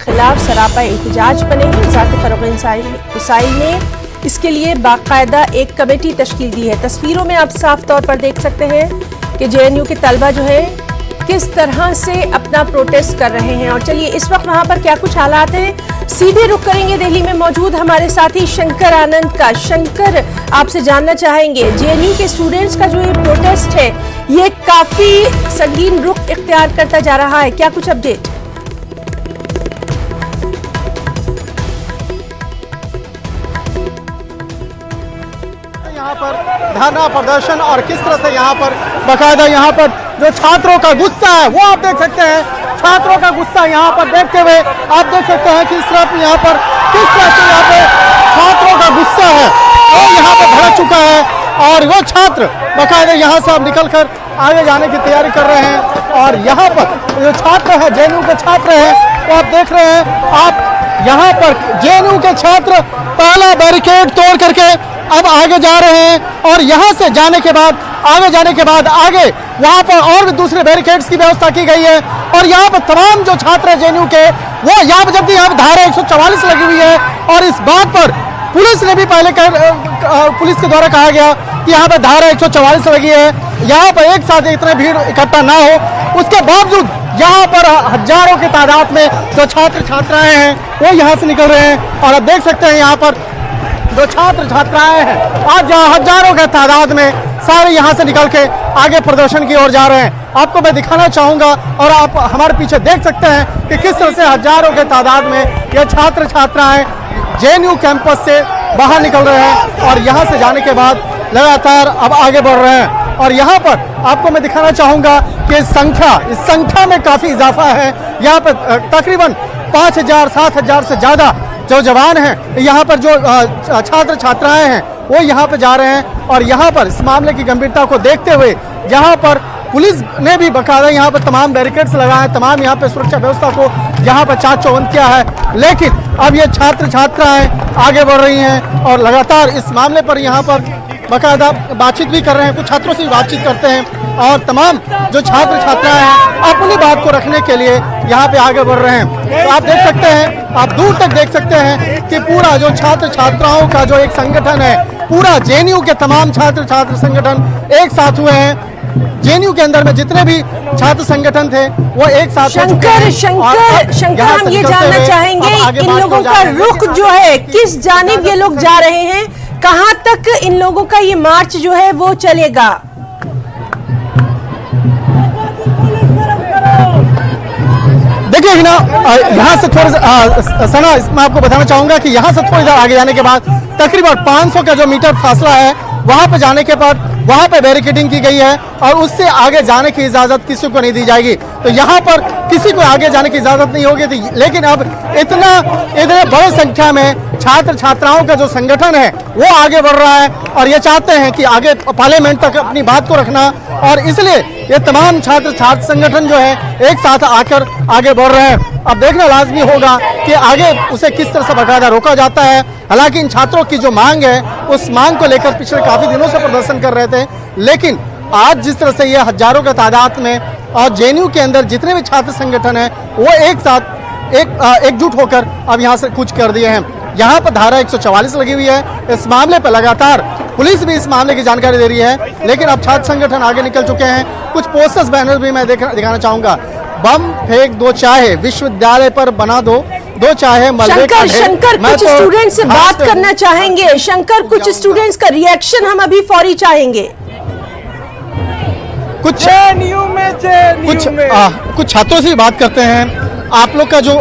खिलाफ सरापा एहतजाज बने हैं। ज़ात फरोग इंसानी ने इसके लिए बाकायदा एक कमेटी तश्कील दी है। तस्वीरों में आप साफ तौर पर देख सकते हैं कि जेएनयू के तलबा जो है किस तरह से अपना प्रोटेस्ट कर रहे हैं। और चलिए इस वक्त वहां पर क्या कुछ हालात हैं, सीधे रुख करेंगे दिल्ली में मौजूद हमारे साथी शंकर आनंद का। शंकर, आपसे जानना चाहेंगे जेएनयू के स्टूडेंट्स का जो ये प्रोटेस्ट है ये काफी संगीन रुख इख्तियार करता जा रहा है, क्या कुछ अपडेट? यहाँ पर धरना प्रदर्शन और किस तरह से यहाँ पर बाकायदा यहाँ पर जो छात्रों का गुस्सा है वो आप देख सकते हैं। छात्रों का गुस्सा यहाँ पर देखते हुए आप देख सकते हैं कि इस तरफ यहाँ पर किस तरह से यहाँ पे छात्रों का गुस्सा है वो यहाँ पर भड़क चुका है। और वो छात्र बाकायदा यहाँ से अब निकल कर आगे जाने की तैयारी कर रहे हैं। और यहाँ पर जो छात्र है जेएनयू के छात्र हैं वो आप देख रहे हैं। आप यहाँ पर जेएनयू के छात्र पहला बैरिकेड तोड़ करके अब आगे जा रहे हैं। और यहाँ से जाने के बाद आगे वहाँ पर और भी दूसरे बैरिकेड्स की व्यवस्था की गई है। और यहाँ पर तमाम जो छात्र हैं जेएनयू के वो यहाँ पर जबकि यहाँ पर धारा 144 लगी हुई है। और इस बात पर पुलिस ने भी पहले पुलिस के द्वारा कहा गया कि यहाँ पर धारा 144 लगी है, यहाँ पर एक साथ इतने भीड़ इकट्ठा ना हो। उसके बावजूद यहाँ पर हजारों की तादाद में जो छात्र छात्राएं हैं वो यहाँ से निकल रहे हैं। और आप देख सकते हैं यहाँ पर जो छात्र छात्राएं हैं आज हजारों के तादाद में सारे यहाँ से निकल के आगे प्रदर्शन की ओर जा रहे हैं। आपको मैं दिखाना चाहूंगा और आप हमारे पीछे देख सकते हैं कि किस तरह से हजारों के तादाद में ये छात्र छात्राएं जेएनयू कैंपस से बाहर निकल रहे हैं और यहाँ से जाने के बाद लगातार अब आगे बढ़ रहे हैं। और यहाँ पर आपको मैं दिखाना चाहूंगा कि इस संख्या में काफी इजाफा है। यहाँ पर तकरीबन 5,000-7,000 से ज्यादा जो जवान हैं, यहाँ पर जो छात्र छात्राएं हैं वो यहाँ पे जा रहे हैं। और यहाँ पर इस मामले की गंभीरता को देखते हुए यहाँ पर पुलिस ने भी बाकायदा यहाँ पर तमाम बैरिकेड्स लगाए हैं, तमाम यहाँ पे सुरक्षा व्यवस्था को यहाँ पर चाक चौबंद किया है। लेकिन अब ये छात्र छात्राएं आगे बढ़ रही हैं और लगातार इस मामले पर यहाँ पर बाकायदा बातचीत भी कर रहे हैं, कुछ छात्रों से भी बातचीत करते हैं। और तमाम जो छात्र छात्राएं हैं अपनी बात को रखने के लिए यहाँ पे आगे बढ़ रहे हैं। तो आप देख सकते हैं, आप दूर तक देख सकते हैं कि पूरा जो छात्र छात्राओं का जो एक संगठन है, पूरा जेएनयू के तमाम छात्र संगठन एक साथ हुए हैं। जेएनयू के अंदर में जितने भी छात्र संगठन थे वो एक साथ। शंकर हम ये जानना चाहेंगे इन लोगों का रुख जो है किस जानिब ये लोग जा रहे हैं, कहां तक इन लोगों का ये मार्च जो है वो चलेगा? देखिए ना, यहाँ से थोड़ा सना मैं आपको बताना चाहूंगा कि यहाँ से थोड़ी देर आगे जाने के बाद तकरीबन 500 का जो मीटर फासला है वहां पे जाने के बाद वहां पे बैरिकेडिंग की गई है और उससे आगे जाने की इजाजत किसी को नहीं दी जाएगी। तो यहाँ पर किसी को आगे जाने की इजाजत नहीं होगी। लेकिन अब इतने बड़ी संख्या में छात्र छात्राओं का जो संगठन है वो आगे बढ़ रहा है और ये चाहते हैं कि आगे पार्लियामेंट तक अपनी बात को रखना। और इसलिए ये तमाम छात्र संगठन जो है एक साथ आकर आगे बढ़ रहे हैं। अब देखना लाजमी होगा कि आगे उसे किस तरह से बाकायदा रोका जाता है। हालांकि इन छात्रों की जो मांग है उस मांग को लेकर पिछले काफी दिनों से प्रदर्शन कर रहे थे, लेकिन आज जिस तरह से ये हजारों के तादाद में और जेएनयू के अंदर जितने भी छात्र संगठन हैं वो एक साथ एकजुट होकर अब यहाँ से कूच कर दिए हैं। यहाँ पर धारा 144 लगी हुई है। इस मामले पर लगातार पुलिस भी इस मामले की जानकारी दे रही है, लेकिन अब छात्र संगठन आगे निकल चुके हैं। कुछ पोस्टर्स बैनर भी मैं दिखाना चाहूंगा। बम फेंक दो चाहे विश्वविद्यालय पर बना दो चाहे मलबे का ढेर। शंकर कुछ स्टूडेंट्स से बात करना चाहेंगे। शंकर कुछ स्टूडेंट्स का रिएक्शन हम अभी फौरी चाहेंगे। कुछ छात्रों से बात करते हैं। आप लोग का जो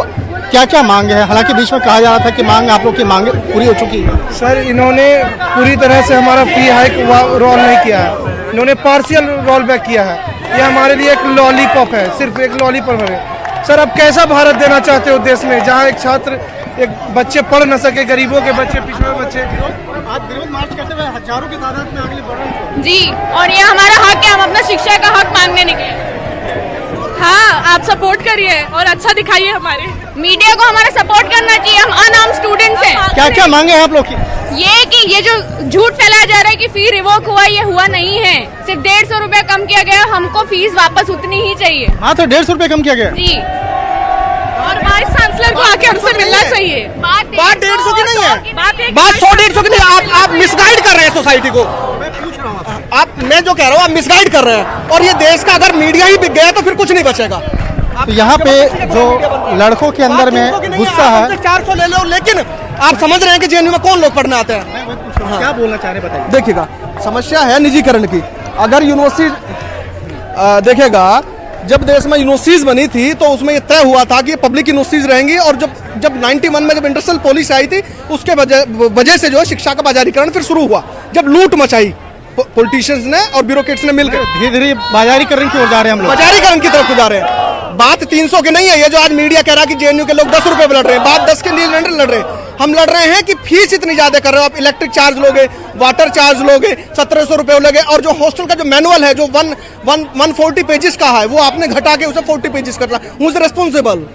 क्या मांग है? हालांकि बीच में कहा जा रहा था कि मांग आप लोग की मांग पूरी हो चुकी है। सर इन्होंने पूरी तरह से हमारा फी हाइक रोल नहीं किया है, इन्होंने पार्शियल रोल बैक किया है। ये हमारे लिए एक लॉलीपॉप है, सिर्फ एक लॉलीपॉप है। सर अब कैसा भारत देना चाहते हो देश में जहाँ एक छात्र एक बच्चे पढ़ न सके, गरीबों के बच्चे, पिछड़े बच्चे। आज विरोध मार्च करते हुए हजारों की तादाद में आगे बढ़ रहे हैं जी, और ये हमारा हक है, हम अपना शिक्षा का हक मांगने निकले। हाँ, आप सपोर्ट करिए और अच्छा दिखाइए। हमारे मीडिया को हमारा सपोर्ट करना चाहिए, हम अनआर्म्ड स्टूडेंट्स हैं। क्या मांगे हैं आप लोग की? ये कि ये जो झूठ फैलाया जा रहा है कि फी रिवोक हुआ, ये हुआ नहीं है। सिर्फ 150 रुपया कम किया गया, हमको फीस वापस उतनी ही चाहिए। हाँ, तो 150 रुपये कम किया गया जी। और वाइस चांसलर को आके है। बात 100-150 की नहीं, आप मिसगाइड कर रहे हैं सोसाइटी को। मैं जो कह रहा हूँ आप मिसगाइड कर रहे हैं, और ये देश का अगर मीडिया ही बिक गया तो फिर कुछ नहीं बचेगा। तो यहाँ पे जो लड़कों के अंदर में गुस्सा है, 400 ले लो, लेकिन आप समझ रहे हैं कि जेएनयू में कौन लोग पढ़ने आते हैं। क्या बोलना चाह रहे हैं बताइए। देखिएगा, समस्या है निजीकरण की। अगर यूनिवर्सिटी देखेगा, जब देश में यूनिवर्सिटीज बनी थी तो उसमें ये तय हुआ था कि पब्लिक यूनिवर्सिटीज रहेंगी, और जब 91 में जब इंडस्ट्रियल पॉलिसी आई थी उसके वजह से जो है शिक्षा का बाजारीकरण फिर शुरू हुआ, जब लूट मचाई पॉलिटिशियंस ने और ब्यूरोक्रेट्स ने मिलकर। धीरे धीरे बाजारीकरण की ओर जा रहे हैं हम लोग, बाजारीकरण की तरफ जा रहे हैं। बात 300 की नहीं है, ये जो आज मीडिया कह रहा है कि जेएनयू के लोग 10 रुपए पे लड़ रहे हैं, बात 10 के लिए लड़ रहे हैं। हम लड़ रहे हैं कि फीस इतनी ज्यादा कर रहे हो, आप इलेक्ट्रिक चार्ज लोगे, वाटर चार्ज लोगे, 1700 रुपए लोगे, और जो हॉस्टल का जो मैनुअल है जो 140 पेजेस का है वो आपने घटा के उसे 40 पेजेस करना, हु इज रिस्पॉन्सिबल।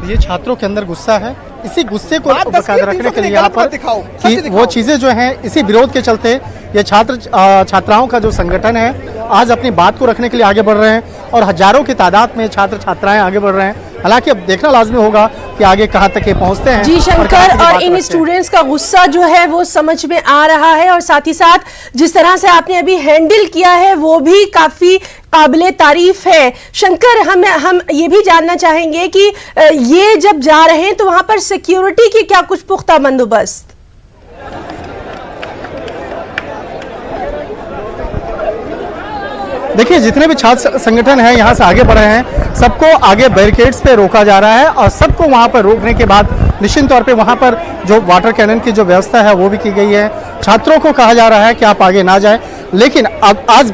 ये छात्रों के अंदर गुस्सा है, इसी गुस्से को बात 10 बकायदा रखने के लिए यहाँ पर दिखाओ, कि सच दिखाओ। वो चीजें जो हैं, इसी विरोध के चलते ये छात्राओं का जो संगठन है आज अपनी बात को रखने के लिए आगे बढ़ रहे हैं, और हजारों की तादाद में छात्र छात्राएं आगे बढ़ रहे हैं। हालांकि अब देखना लाजमी होगा कि आगे कहां तक ये पहुंचते हैं। जी कहाँ शंकर, तक ये और बात इन रखते हैं। स्टूडेंट्स का गुस्सा जो है वो समझ में आ रहा है, और साथ ही साथ जिस तरह से आपने अभी हैंडल किया है वो भी काफी काबिले तारीफ है। शंकर, हम ये भी जानना चाहेंगे कि ये जब जा रहे हैं तो वहां पर सिक्योरिटी की क्या कुछ पुख्ता बंदोबस्त? देखिए, जितने भी छात्र संगठन हैं यहाँ से आगे बढ़ रहे हैं, सबको आगे बैरिकेड्स पे रोका जा रहा है, और सबको वहाँ पर रोकने के बाद निश्चित तौर पे वहाँ पर जो वाटर कैनन की जो व्यवस्था है वो भी की गई है। छात्रों को कहा जा रहा है कि आप आगे ना जाएं, लेकिन अब आज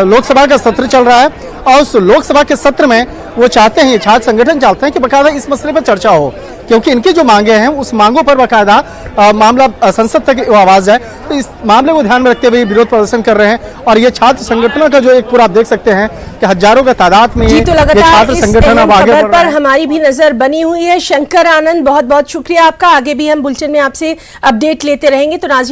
लोकसभा का सत्र चल रहा है, और उस लोकसभा के सत्र में वो चाहते हैं, छात्र संगठन चाहते हैं कि बाकायदा इस मसले पर चर्चा हो, क्योंकि इनकी जो मांगे हैं उस मांगों पर बाकायदा मामला संसद तक आवाज जाए। तो इस मामले को ध्यान में रखते हुए विरोध प्रदर्शन कर रहे हैं, और ये छात्र संगठनों का जो एक पूरा आप देख सकते हैं कि हजारों की तादाद में जी, तो ये लगातार छात्र इस संगठन अब आगे बढ़ खबर रहे पर हैं। हमारी भी नजर बनी हुई है। शंकर आनंद, बहुत बहुत शुक्रिया आपका। आगे भी हम बुलेटिन में आपसे अपडेट लेते रहेंगे। तो नाज़रीन,